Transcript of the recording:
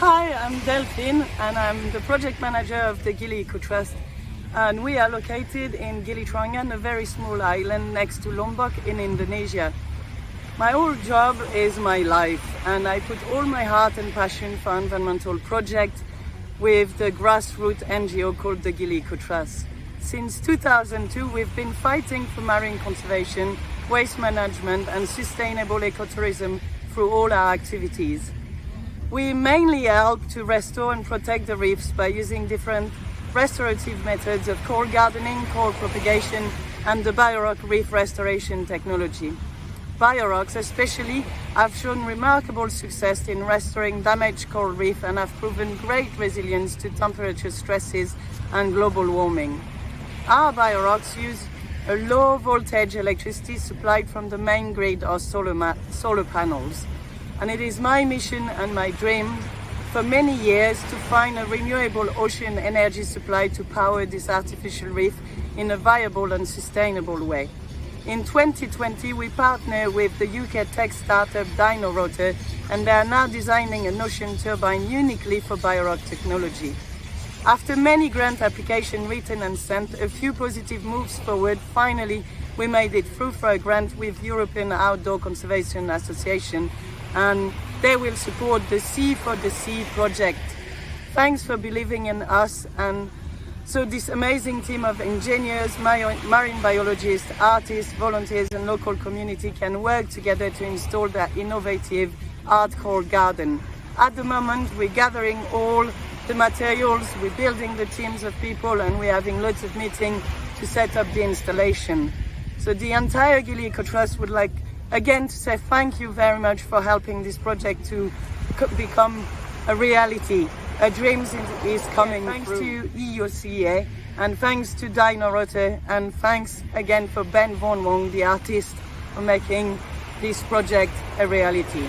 Hi, I'm Delphine and I'm the project manager of the Gili Trust, and we are located in Gili Islands, a very small island next to Lombok in Indonesia. My whole job is my life, and I put all my heart and passion for environmental projects with the grassroots NGO called the Gili Trust. Since 2002, we've been fighting for marine conservation, waste management and sustainable ecotourism through all our activities. We mainly help to restore and protect the reefs by using different restorative methods of coral gardening, coral propagation and the Biorock reef restoration technology. Biorocks especially have shown remarkable success in restoring damaged coral reef and have proven great resilience to temperature stresses and global warming. Our Biorocks use a low voltage electricity supplied from the main grid or solar panels. And it is my mission and my dream for many years to find a renewable ocean energy supply to power this artificial reef in a viable and sustainable way. In 2020, we partnered with the UK tech startup Biorock, and they are now designing an ocean turbine uniquely for Biorock technology. After many grant applications written and sent, a few positive moves forward, finally we made it through for a grant with European Outdoor Conservation Association, and they will support the Sea for the Sea project. Thanks for believing in us, and so this amazing team of engineers, marine biologists, artists, volunteers and local community can work together to install that innovative art coral garden. At the moment we're gathering all the materials, we're building the teams of people, and we're having lots of meetings to set up the installation. So the entire Gili Trust would like again to say thank you very much for helping this project to become a reality. A dream is coming thanks through. To EOCA, and thanks to Biorock, and thanks again for Ben Von Wong, the artist, for making this project a reality.